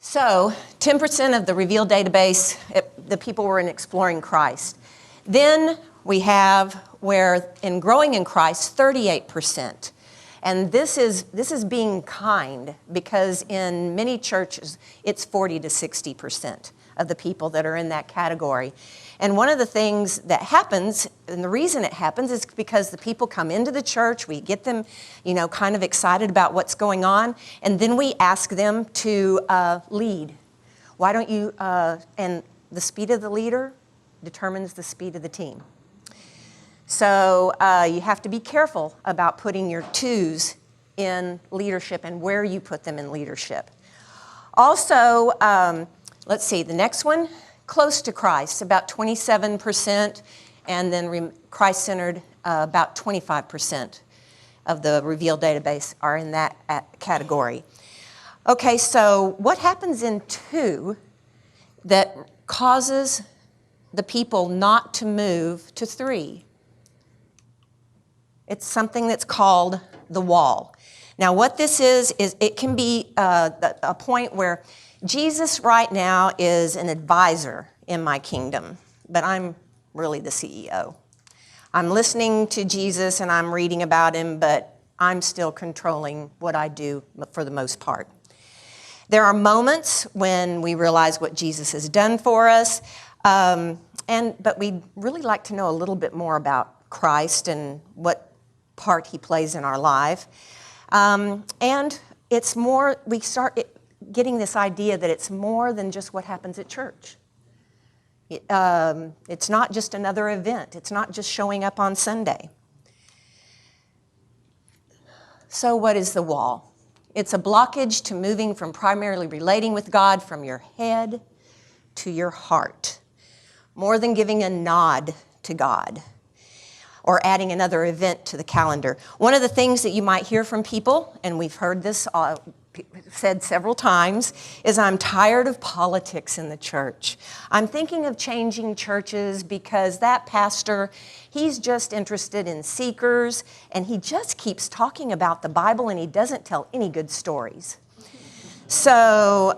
So 10% of the revealed database, the people were in exploring Christ. Then we have where in growing in Christ, 38%. And this is being kind, because in many churches, it's 40 to 60% of the people that are in that category. And one of the things that happens, and the reason it happens, is because the people come into the church, we get them, kind of excited about what's going on, and then we ask them to lead. Why don't you, and the speed of the leader determines the speed of the team. So you have to be careful about putting your twos in leadership and where you put them in leadership. Also, let's see, the next one, close to Christ, about 27%, and then Christ-centered, about 25% of the revealed database are in that category. Okay, so what happens in 2 that causes the people not to move to 3? It's something that's called the wall. Now, what this is it can be a point where Jesus right now is an advisor in my kingdom, but I'm really the CEO. I'm listening to Jesus and I'm reading about him, but I'm still controlling what I do for the most part. There are moments when we realize what Jesus has done for us, but we'd really like to know a little bit more about Christ and what part he plays in our life. And it's more, we start getting this idea that it's more than just what happens at church. It's not just another event. It's not just showing up on Sunday. So what is the wall? It's a blockage to moving from primarily relating with God from your head to your heart, more than giving a nod to God or adding another event to the calendar. One of the things that you might hear from people, and we've heard this said several times, is I'm tired of politics in the church. I'm thinking of changing churches because that pastor, he's just interested in seekers, and he just keeps talking about the Bible and he doesn't tell any good stories. So,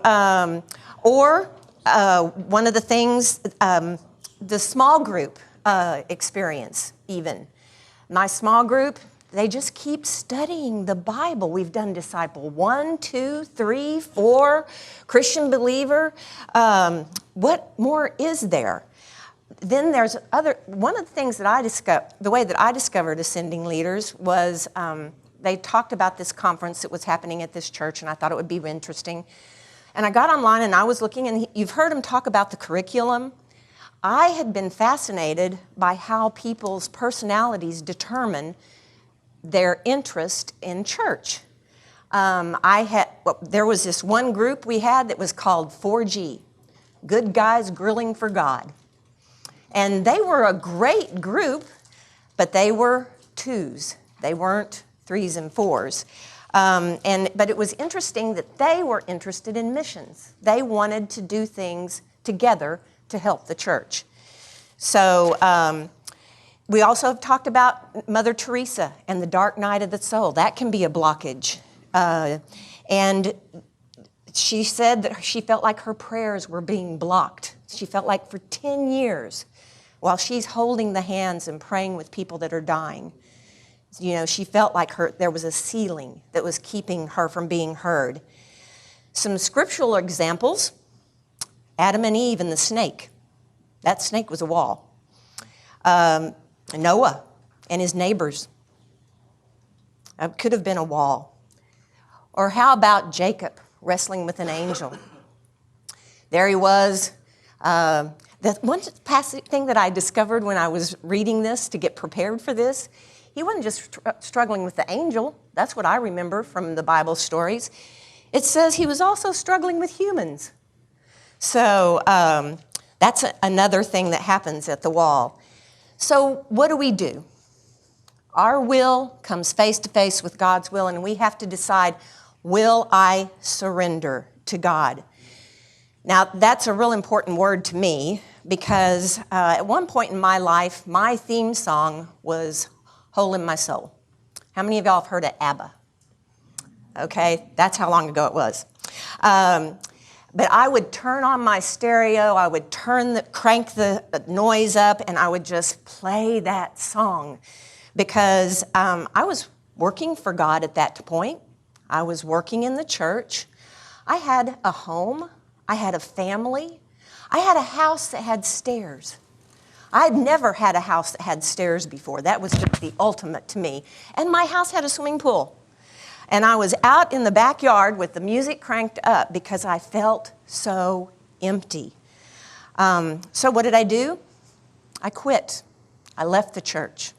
one of the things, the small group experience even. My small group, they just keep studying the Bible. We've done Disciple 1, 2, 3, 4, Christian Believer. What more is there? Then there's one of the things that I discovered, the way that I discovered Ascending Leaders was they talked about this conference that was happening at this church, and I thought it would be interesting. And I got online and I was looking, and you've heard them talk about the curriculum. I had been fascinated by how people's personalities determine their interest in church. There was this one group we had that was called 4G, Good Guys Grilling for God. And they were a great group, but they were 2s. They weren't 3s and 4s. But it was interesting that they were interested in missions. They wanted to do things together to help the church. So we also have talked about Mother Teresa and the dark night of the soul. That can be a blockage. And she said that she felt like her prayers were being blocked. She felt like for 10 years, while she's holding the hands and praying with people that are dying, she felt like there was a ceiling that was keeping her from being heard. Some scriptural examples: Adam and Eve and the snake. That snake was a wall. Noah and his neighbors. It could have been a wall. Or how about Jacob wrestling with an angel? There he was. The one thing that I discovered when I was reading this to get prepared for this, he wasn't just struggling with the angel. That's what I remember from the Bible stories. It says he was also struggling with humans. So that's another thing that happens at the wall. So what do? Our will comes face to face with God's will, and we have to decide, will I surrender to God? Now, that's a real important word to me because at one point in my life, my theme song was Hole in My Soul. How many of y'all have heard of ABBA? Okay, that's how long ago it was. But I would turn on my stereo, I would crank the noise up, and I would just play that song because I was working for God at that point. I was working in the church. I had a home. I had a family. I had a house that had stairs. I had never had a house that had stairs before. That was just the ultimate to me. And my house had a swimming pool. And I was out in the backyard with the music cranked up because I felt so empty. So what did I do? I quit. I left the church.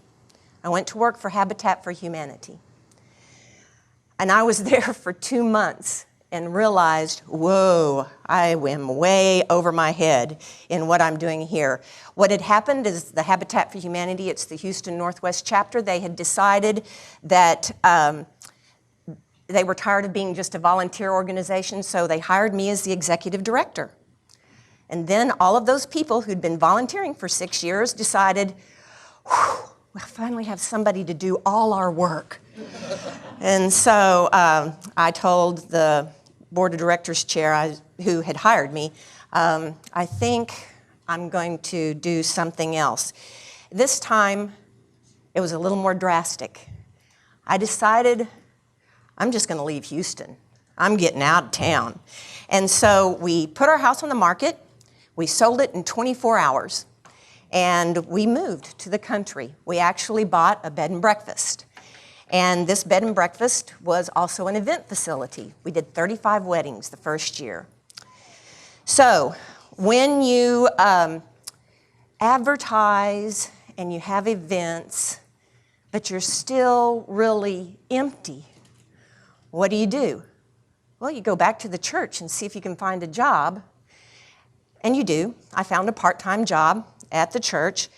I went to work for Habitat for Humanity. And I was there for 2 months and realized, whoa, I am way over my head in what I'm doing here. What had happened is the Habitat for Humanity, it's the Houston Northwest chapter, they had decided that they were tired of being just a volunteer organization, so they hired me as the executive director. And then all of those people who'd been volunteering for 6 years decided, we'll finally have somebody to do all our work. And so I told the board of directors chair who had hired me, I think I'm going to do something else. This time, it was a little more drastic. I decided I'm just going to leave Houston. I'm getting out of town. And so we put our house on the market. We sold it in 24 hours. And we moved to the country. We actually bought a bed and breakfast. And this bed and breakfast was also an event facility. We did 35 weddings the first year. So when you advertise and you have events, but you're still really empty, what do? Well, you go back to the church and see if you can find a job. And you do. I found a part-time job at the church.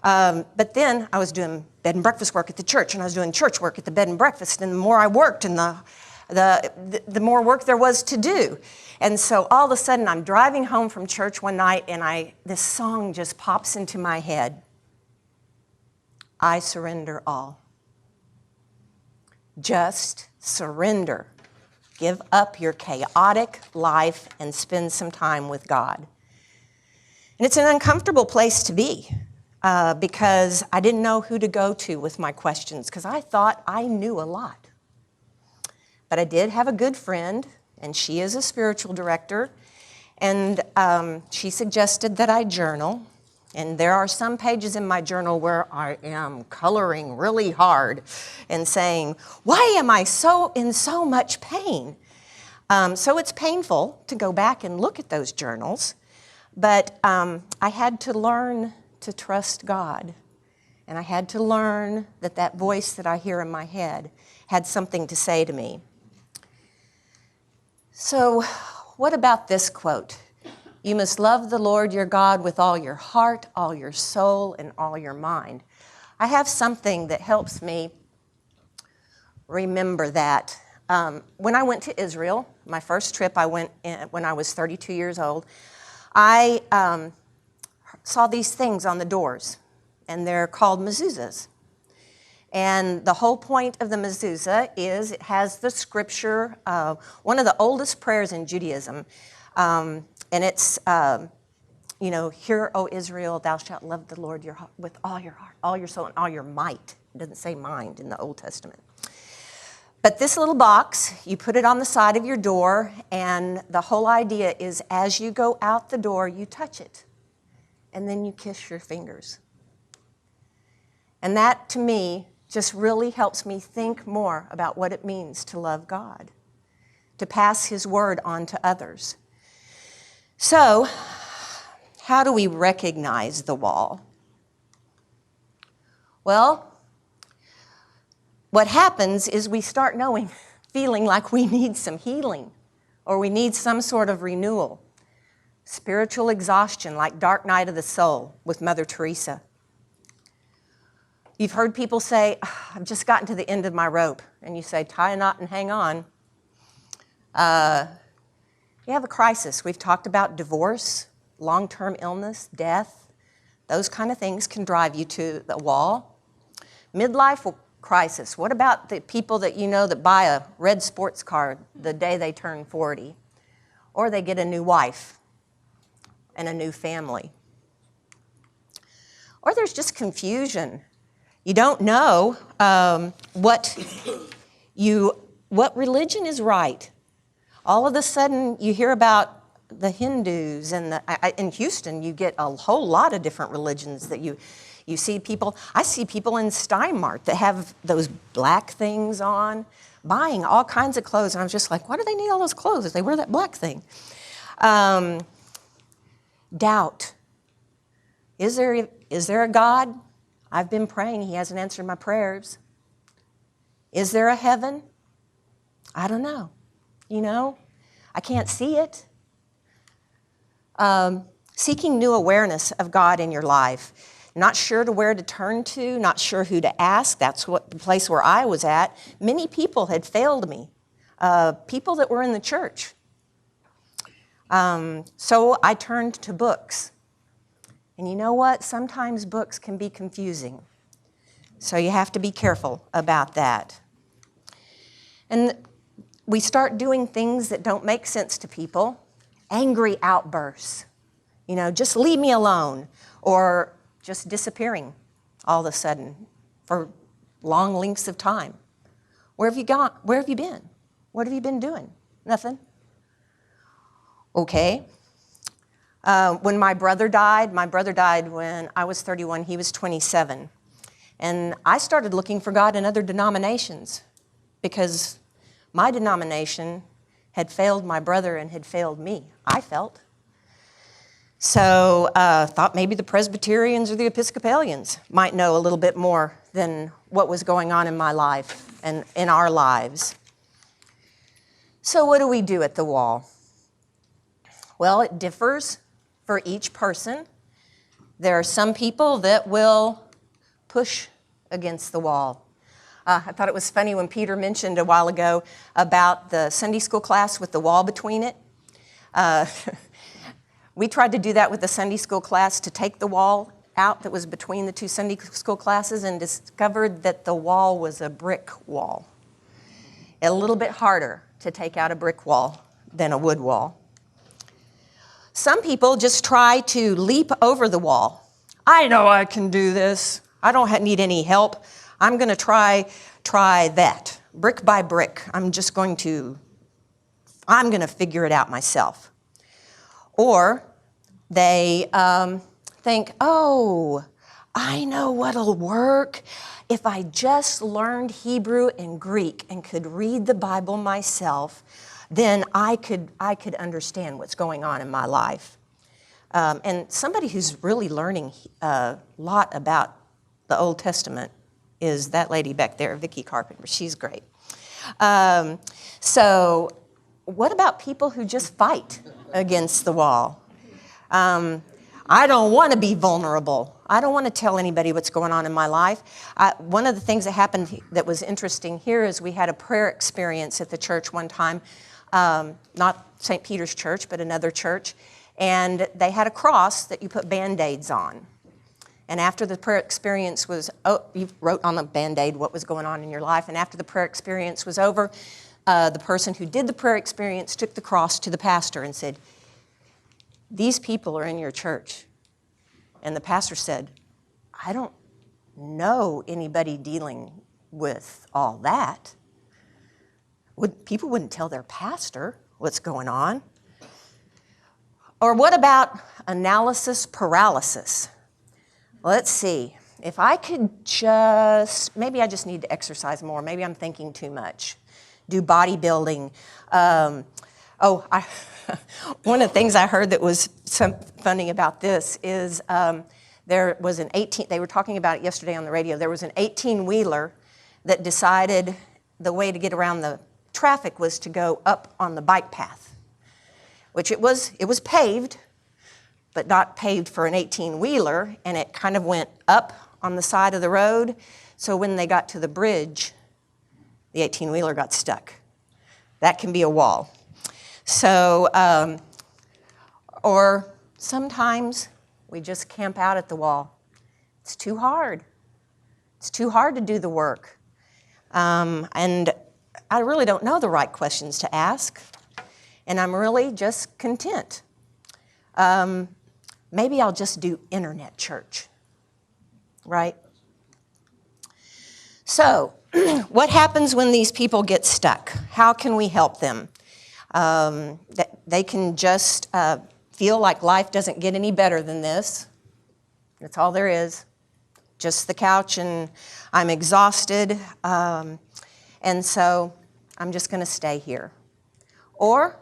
But then I was doing bed and breakfast work at the church, and I was doing church work at the bed and breakfast. And the more I worked, and the more work there was to do. And so all of a sudden, I'm driving home from church one night, and this song just pops into my head. I surrender all. Just surrender. Give up your chaotic life and spend some time with God. And it's an uncomfortable place to be because I didn't know who to go to with my questions because I thought I knew a lot. But I did have a good friend, and she is a spiritual director, and she suggested that I journal. And there are some pages in my journal where I am coloring really hard and saying, why am I in so much pain? So it's painful to go back and look at those journals, but I had to learn to trust God. And I had to learn that voice that I hear in my head had something to say to me. So what about this quote? You must love the Lord your God with all your heart, all your soul, and all your mind. I have something that helps me remember that. When I went to Israel, my first trip I went when I was 32 years old, I saw these things on the doors, and they're called mezuzahs. And the whole point of the mezuzah is it has the scripture, one of the oldest prayers in Judaism, and it's, hear, O Israel, thou shalt love the Lord with all your heart, all your soul, and all your might. It doesn't say mind in the Old Testament. But this little box, you put it on the side of your door, and the whole idea is as you go out the door, you touch it, and then you kiss your fingers. And that, to me, just really helps me think more about what it means to love God, to pass His word on to others. So, how do we recognize the wall? Well, what happens is we start feeling like we need some healing or we need some sort of renewal. Spiritual exhaustion, like dark night of the soul with Mother Teresa. You've heard people say, I've just gotten to the end of my rope. And you say, tie a knot and hang on. You have a crisis. We've talked about divorce, long-term illness, death. Those kind of things can drive you to the wall. Midlife crisis. What about the people that you know that buy a red sports car the day they turn 40? or they get a new wife and a new family. Or there's just confusion. You don't know what religion is right. All of a sudden, you hear about the Hindus, and in Houston, you get a whole lot of different religions that you see people. I see people in Steinmart that have those black things on, buying all kinds of clothes, and I was just like, why do they need all those clothes if they wear that black thing? Doubt. Is there a God? I've been praying. He hasn't answered my prayers. Is there a heaven? I don't know. I can't see it. Seeking new awareness of God in your life. Not sure to where to turn to, not sure who to ask. That's the place where I was at. Many people had failed me, people that were in the church. So I turned to books. And you know what? Sometimes books can be confusing. So you have to be careful about that. And we start doing things that don't make sense to people. Angry outbursts. Just leave me alone. Or just disappearing all of a sudden for long lengths of time. Where have you gone? Where have you been? What have you been doing? Nothing. Okay. When my brother died when I was 31, he was 27. And I started looking for God in other denominations because my denomination had failed my brother and had failed me, I felt. So thought maybe the Presbyterians or the Episcopalians might know a little bit more than what was going on in my life and in our lives. So what do we do at the wall? Well, it differs for each person. There are some people that will push against the wall. I thought it was funny when Peter mentioned a while ago about the Sunday school class with the wall between it. We tried to do that with the Sunday school class, to take the wall out that was between the two Sunday school classes, and discovered that the wall was a brick wall. A little bit harder to take out a brick wall than a wood wall. Some people just try to leap over the wall. I know I can do this. I don't need any help. I'm going to try that, brick by brick. I'm going to figure it out myself. Or they think, I know what'll work. If I just learned Hebrew and Greek and could read the Bible myself, then I could understand what's going on in my life. And somebody who's really learning a lot about the Old Testament is that lady back there, Vicki Carpenter. She's great. So what about people who just fight against the wall? I don't want to be vulnerable. I don't want to tell anybody what's going on in my life. One of the things that happened that was interesting here is we had a prayer experience at the church one time, not St. Peter's Church, but another church, and they had a cross that you put Band-Aids on. And after the prayer experience was, you wrote on the Band-Aid what was going on in your life, and after the prayer experience was over, the person who did the prayer experience took the cross to the pastor and said, "These people are in your church." And the pastor said, "I don't know anybody dealing with all that." People wouldn't tell their pastor what's going on. Or what about analysis paralysis? Let's see. If I could maybe I just need to exercise more. Maybe I'm thinking too much. Do bodybuilding. One of the things I heard that was funny about this is there was they were talking about it yesterday on the radio. There was an 18-wheeler that decided the way to get around the traffic was to go up on the bike path, which it was paved, but not paved for an 18-wheeler, and it kind of went up on the side of the road. So when they got to the bridge, the 18-wheeler got stuck. That can be a wall. So, or sometimes we just camp out at the wall. It's too hard. It's too hard to do the work. And I really don't know the right questions to ask. and I'm really just content. Maybe I'll just do internet church, right? So, what happens when these people get stuck? How can we help them? That they can just feel like life doesn't get any better than this. That's all there is. Just the couch, and I'm exhausted, and so I'm just going to stay here. Or,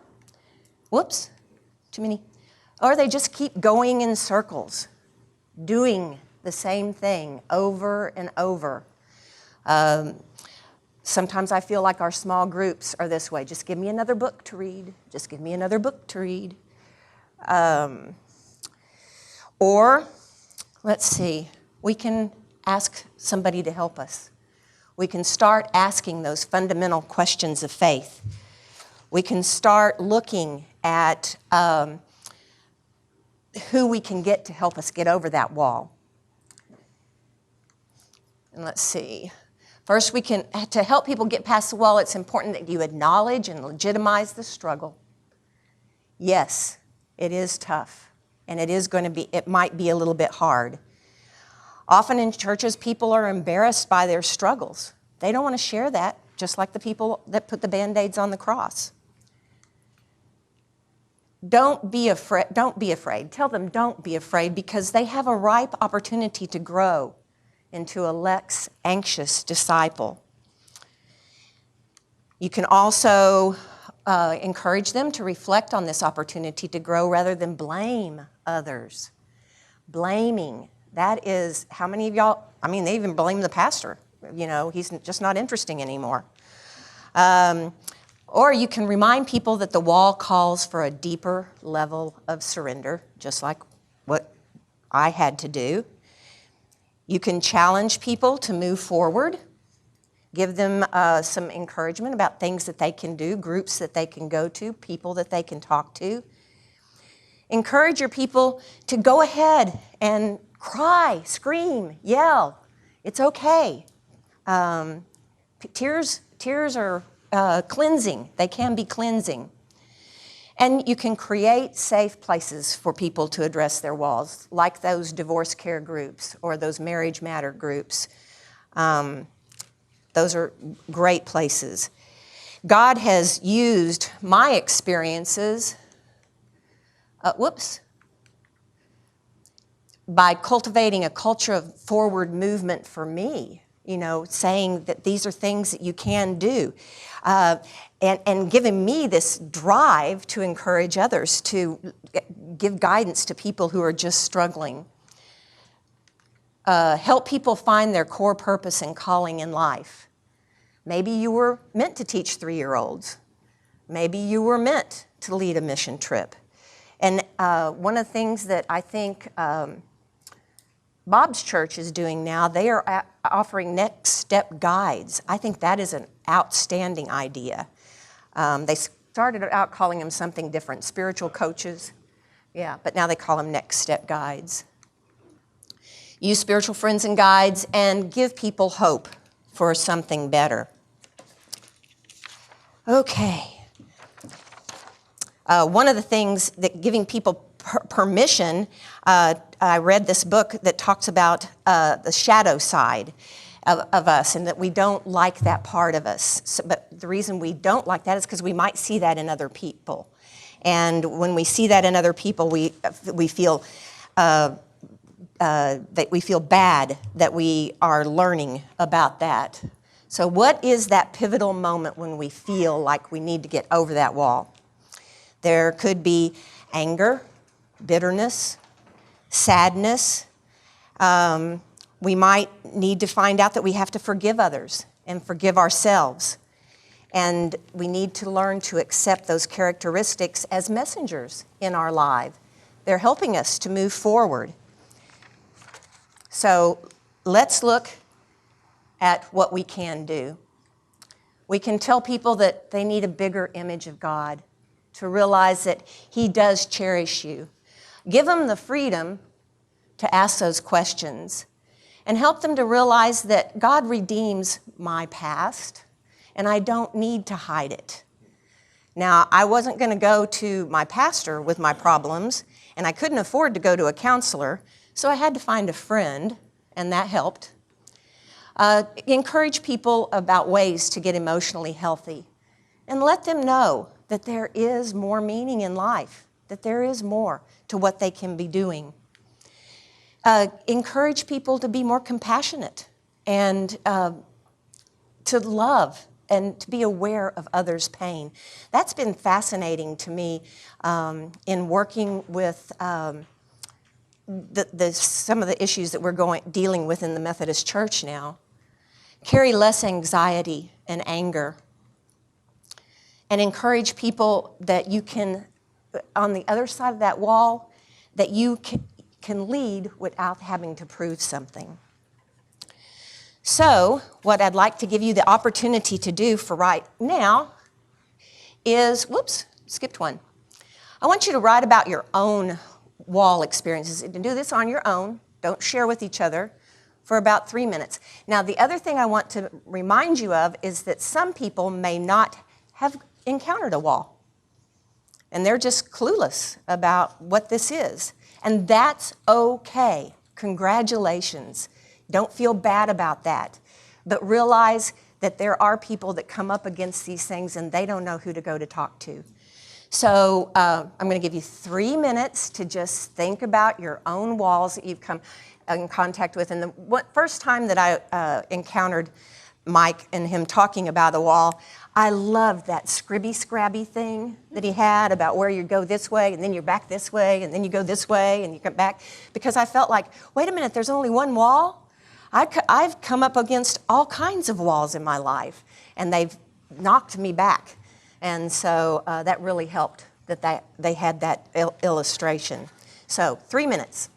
whoops, too many. Or they just keep going in circles, doing the same thing over and over. Sometimes I feel like our small groups are this way. Just give me another book to read. Just give me another book to read. Or, let's see, we can ask somebody to help us. We can start asking those fundamental questions of faith. We can start looking at who we can get to help us get over that wall. And let's see. First, to help people get past the wall, it's important that you acknowledge and legitimize the struggle. Yes, it is tough, and it might be a little bit hard. Often in churches, people are embarrassed by their struggles. They don't want to share that, just like the people that put the Band-Aids on the cross. Don't be afraid. Tell them don't be afraid, because they have a ripe opportunity to grow into a less anxious disciple. You can also encourage them to reflect on this opportunity to grow rather than blame others. Blaming, that is, how many of y'all, they even blame the pastor. He's just not interesting anymore. Or you can remind people that the wall calls for a deeper level of surrender, just like what I had to do. You can challenge people to move forward, give them some encouragement about things that they can do, groups that they can go to, people that they can talk to. Encourage your people to go ahead and cry, scream, yell. It's okay. Tears are cleansing. They can be cleansing. And you can create safe places for people to address their walls, like those divorce care groups or those marriage matter groups. Those are great places. God has used my experiences, by cultivating a culture of forward movement for me, saying that these are things that you can do. And giving me this drive to encourage others, to give guidance to people who are just struggling. Help people find their core purpose and calling in life. Maybe you were meant to teach 3-year-olds. Maybe you were meant to lead a mission trip. And one of the things that I think Bob's church is doing now, they are offering next step guides. I think that is an outstanding idea. They started out calling them something different, spiritual coaches. Yeah, but now they call them next step guides. Use spiritual friends and guides and give people hope for something better. Okay. One of the things that giving people permission, I read this book that talks about the shadow side of us, and that we don't like that part of us. But the reason we don't like that is because we might see that in other people. And when we see that in other people, we feel that we feel bad that we are learning about that. So what is that pivotal moment when we feel like we need to get over that wall? There could be anger, bitterness, sadness. We might need to find out that we have to forgive others and forgive ourselves. And we need to learn to accept those characteristics as messengers in our life. They're helping us to move forward. So let's look at what we can do. We can tell people that they need a bigger image of God, to realize that He does cherish you. Give them the freedom to ask those questions, and help them to realize that God redeems my past, and I don't need to hide it. Now, I wasn't going to go to my pastor with my problems, and I couldn't afford to go to a counselor, so I had to find a friend, and that helped. Encourage people about ways to get emotionally healthy, and let them know that there is more meaning in life, that there is more to what they can be doing. Encourage people to be more compassionate and to love and to be aware of others' pain. That's been fascinating to me in working with some of the issues that we're dealing with in the Methodist Church now. Carry less anxiety and anger, and encourage people that you can, on the other side of that wall, that you can lead without having to prove something. So, what I'd like to give you the opportunity to do for right now is, whoops, skipped one. I want you to write about your own wall experiences. You can do this on your own. Don't share with each other for about 3 minutes. Now, the other thing I want to remind you of is that some people may not have encountered a wall, and they're just clueless about what this is. And that's okay. Congratulations. Don't feel bad about that, but realize that there are people that come up against these things and they don't know who to go to talk to. So I'm going to give you 3 minutes to just think about your own walls that you've come in contact with. And the first time that I encountered Mike and him talking about a wall, I loved that scrabby thing that he had about where you go this way and then you're back this way and then you go this way and you come back, because I felt like, wait a minute, there's only one wall? I've come up against all kinds of walls in my life, and they've knocked me back. And so that really helped that they had that illustration. So 3 minutes.